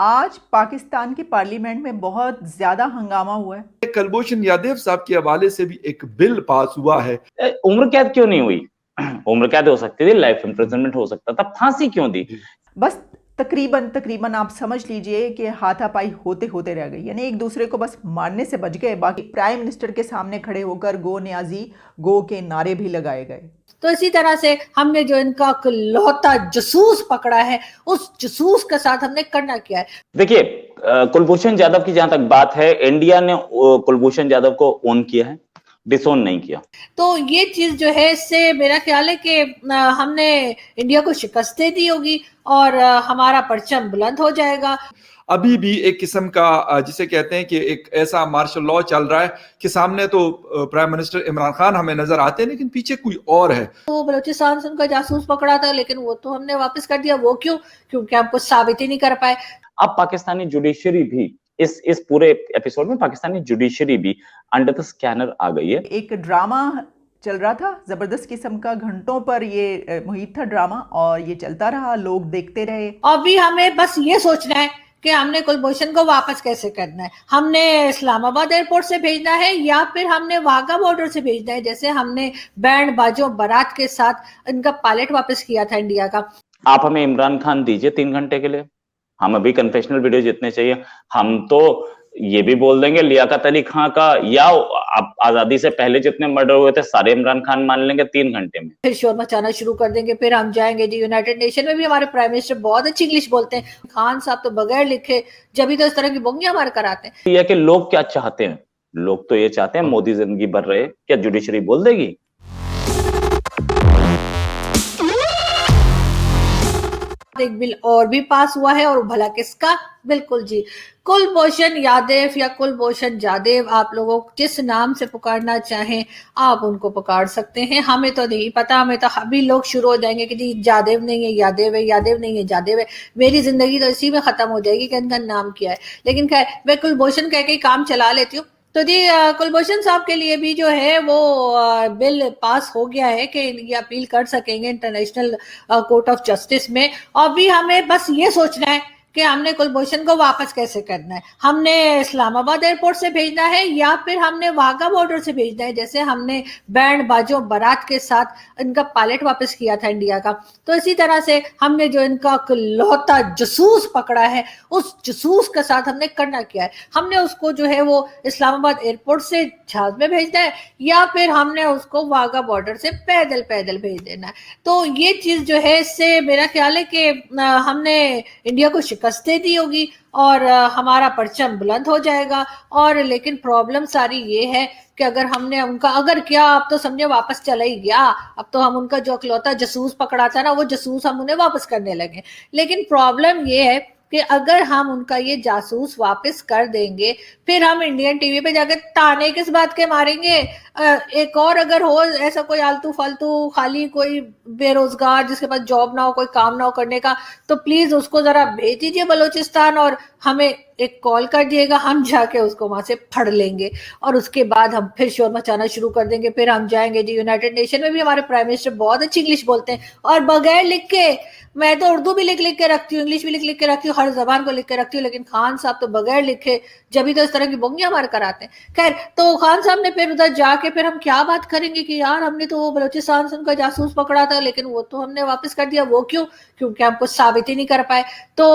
आज पाकिस्तान की पार्लियामेंट में बहुत ज्यादा हंगामा हुआ है। कुलभूषण यादव साहब के हवाले से भी एक बिल पास हुआ है। उम्र कैद क्यों नहीं हुई? उम्र कैद हो सकती थी, लाइफ इम्प्रिजनमेंट हो सकता था, फांसी क्यों दी? बस तकरीबन आप समझ लीजिए कि हाथापाई होते होते रह गई, यानी एक दूसरे को बस मारने से बच गए। बाकी प्राइम मिनिस्टर के सामने खड़े होकर गो न्याजी गो के नारे भी लगाए गए। तो इसी तरह से हमने जो इनका लौता जसूस पकड़ा है, उस जसूस के साथ हमने करना क्या है। देखिए, कुलभूषण जाधव की जहां तक बात है, इंडिया ने कुलभूषण यादव को ओन किया है, डिसोन नहीं किया। तो ये चीज जो है, इससे मेरा ख्याल है कि हमने इंडिया को शिकस्त दे दी होगी और हमारा परचम बुलंद हो जाएगा। अभी भी एक किस्म का जिसे कहते हैं कि एक ऐसा मार्शल लॉ चल रहा है कि सामने तो प्राइम मिनिस्टर इमरान खान हमें नजर आते हैं, लेकिन पीछे कोई और है। तो बलूचिस्तान से उनका जासूस पकड़ा था, लेकिन वो तो हमने वापस कर दिया। वो क्यों? क्योंकि हम कुछ साबित ही नहीं कर पाए। अब पाकिस्तानी जुडिशरी भी इस पूरे एपिसोड में पाकिस्तानी जुडिशरी भी अंडर द स्कैनर आ गई है। एक ड्रामा चल रहा था जबरदस्त किस्म का, घंटों पर ये मुहित था ड्रामा, और ये चलता रहा, लोग देखते रहे। अभी हमें बस ये सोचना है कि हमने कुलभूषण को वापस कैसे करना है। हमने इस्लामाबाद एयरपोर्ट से भेजना है या फिर हमने वाघा बॉर्डर से भेजना है, जैसे हमने बैंड बाजों बारात के साथ इनका पायलट वापस किया था इंडिया का। आप हमें इमरान खान दीजिए 3 घंटे के लिए, हम अभी कन्फेशनल वीडियो जितने चाहिए, हम तो ये भी बोल देंगे लियाकत अली खां का या आजादी से पहले जितने मर्डर हुए थे सारे इमरान खान मान लेंगे 3 घंटे में। फिर शोर मचाना शुरू कर देंगे। फिर हम जाएंगे जी यूनाइटेड नेशन में भी हमारे प्राइम मिनिस्टर बहुत अच्छी इंग्लिश बोलते हैं। खान साहब तो बगैर लिखे जब भी तो इस तरह की बोंगियां हमारे कराते हैं। यह कि लोग क्या चाहते हैं, लोग तो ये चाहते हैं मोदी जिंदगी भर रहे। क्या जुडिशरी बोल देगी? एक बिल और भी पास हुआ है, और भला किसका? बिल्कुल जी, कुलभूषण यादव या कुलभूषण जादेव, आप लोगों जिस नाम से पुकारना चाहें आप उनको पुकार सकते हैं। हमें तो नहीं पता, हमें तो अभी लोग शुरू हो जाएंगे कि जी जादेव नहीं है यादेव है, यादेव नहीं है जादेव है। मेरी जिंदगी तो इसी में खत्म हो जाएगी कि इनका नाम क्या है। लेकिन खैर, मैं कुलभूषण कह के काम चला लेती हूँ। तो जी कुलभूषण साहब के लिए भी जो है वो बिल पास हो गया है कि ये अपील कर सकेंगे इंटरनेशनल कोर्ट ऑफ जस्टिस में। अभी हमें बस ये सोचना है कि हमने कुलभूषण को वापस कैसे करना है। हमने इस्लामाबाद एयरपोर्ट से भेजना है या फिर हमने वाघा बॉर्डर से भेजना है, जैसे हमने बैंड बाजों बारात के साथ इनका पायलट वापस किया था इंडिया का। तो इसी तरह से हमने जो इनका लौता जसूस पकड़ा है, उस जसूस के साथ हमने करना क्या है। हमने उसको जो है वो इस्लामाबाद एयरपोर्ट से जहाज में भेजना है या फिर हमने उसको वाघा बॉर्डर से पैदल पैदल भेज देना है। तो ये चीज जो है, इससे मेरा ख्याल है कि हमने इंडिया को शिकस्त दे दी होगी और हमारा परचम बुलंद हो जाएगा। और लेकिन प्रॉब्लम सारी ये है कि अगर हमने उनका अगर किया, अब तो समझे वापस चला ही गया। अब तो हम उनका जो अकलौता जसूस पकड़ा था ना, वो जसूस हम उन्हें वापस करने लगे। लेकिन प्रॉब्लम ये है कि अगर हम उनका ये जासूस वापस कर देंगे, फिर हम इंडियन टीवी पे जाकर ताने किस बात के मारेंगे। एक और अगर हो ऐसा कोई आलतू फालतू खाली कोई बेरोजगार जिसके पास जॉब ना हो, कोई काम ना हो करने का, तो प्लीज उसको जरा भेज दीजिए बलूचिस्तान और हमें एक कॉल कर दिएगा, हम जाके उसको वहां से फड़ लेंगे और उसके बाद हम फिर शोर मचाना शुरू कर देंगे। फिर हम जाएंगे जी यूनाइटेड नेशन में भी हमारे प्राइम मिनिस्टर बहुत अच्छी इंग्लिश बोलते हैं और बगैर लिख के, मैं तो उर्दू भी लिख लिख के रखती हूँ, इंग्लिश भी लिख लिख के रखती हूँ, हर जबान को लिख के रखती हूँ, लेकिन खान साहब तो बगैर लिखे जब भी तो इस तरह की बोंगियां हमारे कराते हैं। खैर, तो खान साहब ने फिर उधर जाके फिर हम क्या बात करेंगे कि यार हमने तो वो बलूचिस्तान से उनका जासूस पकड़ा था, लेकिन वो तो हमने वापस कर दिया। वो क्यों? क्योंकि हम कुछ साबित ही नहीं कर पाए। तो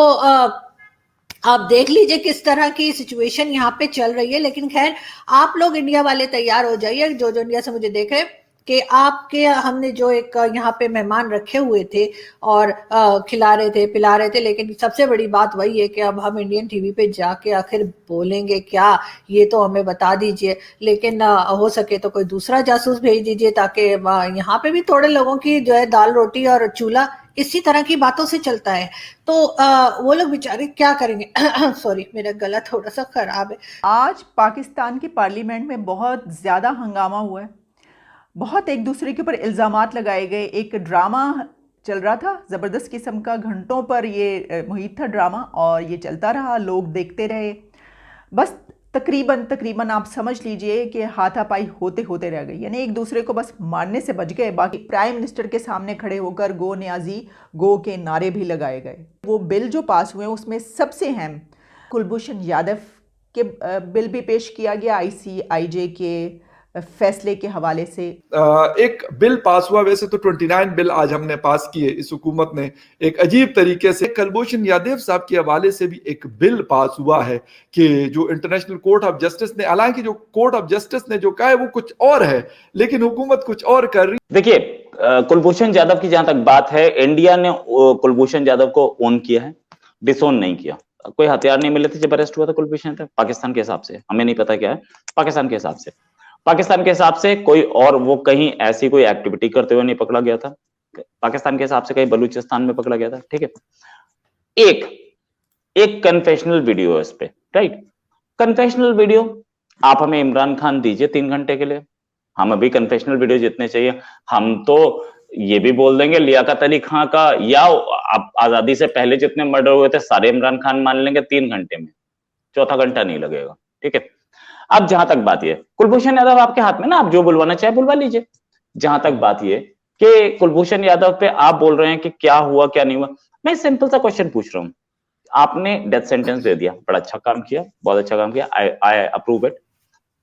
आप देख लीजिए किस तरह की सिचुएशन यहाँ पे चल रही है। लेकिन खैर, आप लोग इंडिया वाले तैयार हो जाइए, जो जो इंडिया से मुझे देख रहे हैं, कि आपके हमने जो एक यहाँ पे मेहमान रखे हुए थे और खिला रहे थे पिला रहे थे, लेकिन सबसे बड़ी बात वही है कि अब हम इंडियन टीवी पे जाके आखिर बोलेंगे क्या, ये तो हमें बता दीजिए। लेकिन हो सके तो कोई दूसरा जासूस भेज दीजिए ताकि यहाँ पे भी थोड़े लोगों की जो है दाल रोटी और चूल्हा इसी तरह की बातों से चलता है। तो वो लोग बेचारे क्या करेंगे। सॉरी, मेरा गला थोड़ा सा खराब है। आज पाकिस्तान की पार्लियामेंट में बहुत ज्यादा हंगामा हुआ है, बहुत एक दूसरे के ऊपर इल्ज़ामात लगाए गए, एक ड्रामा चल रहा था ज़बरदस्त किस्म का, घंटों पर ये मुहित था ड्रामा, और ये चलता रहा, लोग देखते रहे। बस तकरीबन आप समझ लीजिए कि हाथापाई होते होते रह गई, यानी एक दूसरे को बस मारने से बच गए। बाकी प्राइम मिनिस्टर के सामने खड़े होकर गो न्याजी गो के नारे भी लगाए गए। वो बिल जो पास हुए उसमें सबसे अहम कुलभूषण यादव के बिल भी पेश किया गया ICIJ के फैसले के हवाले से। एक बिल पास हुआ, वैसे तो 29 बिल आज हमने पास किए इस हुकूमत ने एक अजीब तरीके से। कुलभूषण यादव साहब के हवाले से भी एक बिल पास हुआ है कि जो इंटरनेशनल कोर्ट ऑफ जस्टिस ने, हालांकि जो कोर्ट ऑफ जस्टिस ने जो कहा है वो कुछ और है, लेकिन हुकूमत कुछ और कर रही। देखिए, कुलभूषण यादव की जहां तक बात है, इंडिया ने कुलभूषण यादव को ओन किया है, डिसोन नहीं किया। कोई हथियार नहीं मिले थे जब अरेस्ट हुआ था कुलभूषण यादव, पाकिस्तान के हिसाब से, हमें नहीं पता क्या है, पाकिस्तान के हिसाब से कोई और वो कहीं ऐसी कोई एक्टिविटी करते हुए नहीं पकड़ा गया था। पाकिस्तान के हिसाब से कहीं बलूचिस्तान में पकड़ा गया था, ठीक है। एक कन्फेशनल वीडियो है इस पे, राइट। कन्फेशनल वीडियो आप हमें इमरान खान दीजिए 3 घंटे के लिए, हम अभी कन्फेशनल वीडियो जितने चाहिए, हम तो ये भी बोल देंगे लियाकत अली खां का या आजादी से पहले जितने मर्डर हुए थे सारे इमरान खान मान लेंगे 3 घंटे में, चौथा घंटा नहीं लगेगा, ठीक है। अब जहां तक बात ये, कुलभूषण यादव आपके हाथ में ना, आप जो बुलवाना चाहे बुलवा लीजिए। जहां तक बात ये कि कुलभूषण यादव पे आप बोल रहे हैं कि क्या हुआ क्या नहीं हुआ, मैं सिंपल सा क्वेश्चन पूछ रहा हूं। आपने डेथ सेंटेंस दे दिया, बड़ा अच्छा काम किया, बहुत अच्छा काम किया, I approve it.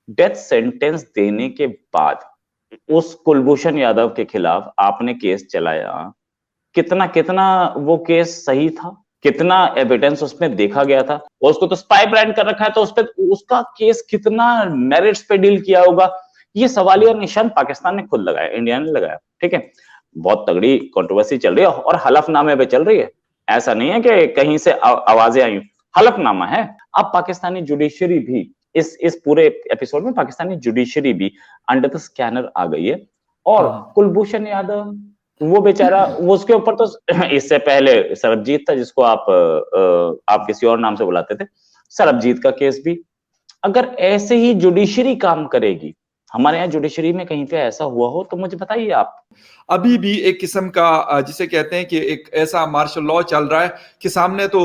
Death sentence देने के बाद उस कुलभूषण यादव के खिलाफ आपने केस चलाया, कितना वो केस सही था, कितना एविडेंस उसमें देखा गया था, और उसको तो स्पाई ब्रांड कर रखा है, तो उस पे उसका केस कितना मेरिट्स पे डील किया होगा, ये सवालिया निशान पाकिस्तान ने खुद लगाया, इंडिया ने लगाया, ठीक है। बहुत तगड़ी कंट्रोवर्सी चल रही है और हलफनामे पे चल रही है, ऐसा नहीं है कि कहीं से आवाजें आई, हलफनामा है। अब पाकिस्तानी जुडिशरी भी इस पूरे एपिसोड में पाकिस्तानी जुडिशरी भी अंडर द स्कैनर आ गई है। और कुलभूषण यादव वो बेचारा, वो उसके ऊपर तो इससे पहले सरबजीत था जिसको आप किसी और नाम से बुलाते थे, सरबजीत का केस भी। अगर ऐसे ही जुडिशरी काम करेगी, हमारे यहाँ जुडिशरी में कहीं पे ऐसा हुआ हो तो मुझे बताइए आप। अभी भी एक किस्म का जिसे कहते हैं कि एक ऐसा मार्शल लॉ चल रहा है कि सामने तो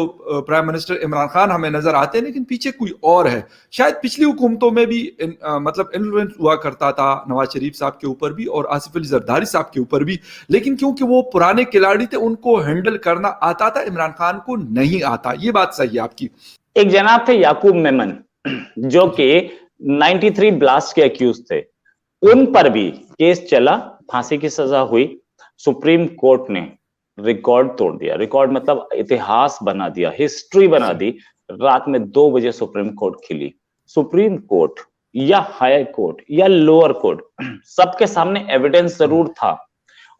प्राइम मिनिस्टर इमरान खान हमें नजर आते हैं, लेकिन पीछे कोई और है। शायद पिछली हुकूमतों में भी मतलब इन्फ्लुएंस हुआ करता था नवाज शरीफ साहब के ऊपर भी और आसिफ अली जरदारी साहब के ऊपर भी, लेकिन क्योंकि वो पुराने खिलाड़ी थे उनको हैंडल करना आता था, इमरान खान को नहीं आता। ये बात सही है आपकी। एक जनाब थे याकूब मेमन जो कि 93 ब्लास्ट के अक्यूज थे, उन पर भी केस चला, फांसी की सजा हुई। सुप्रीम कोर्ट ने रिकॉर्ड तोड़ दिया, रिकॉर्ड मतलब इतिहास बना दिया, हिस्ट्री बना दी। रात में 2 बजे सुप्रीम कोर्ट खिली। सुप्रीम कोर्ट या हाई कोर्ट या लोअर कोर्ट, सबके सामने एविडेंस जरूर था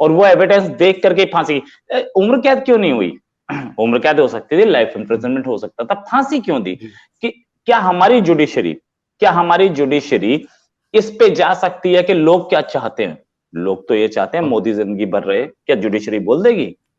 और वो एविडेंस देख करके फांसी। उम्र कैद क्यों नहीं हुई? उम्र कैद हो सकती थी, लाइफ इंप्रिजनमेंट हो सकता था, फांसी क्यों दी? कि क्या हमारी जुडिशरी इस पे जा सकती है कि लोग क्या चाहते हैं? लोग तो ये चाहते हैं मोदी जिंदगी भर रहे, क्या जुडिशरी बोल देगी?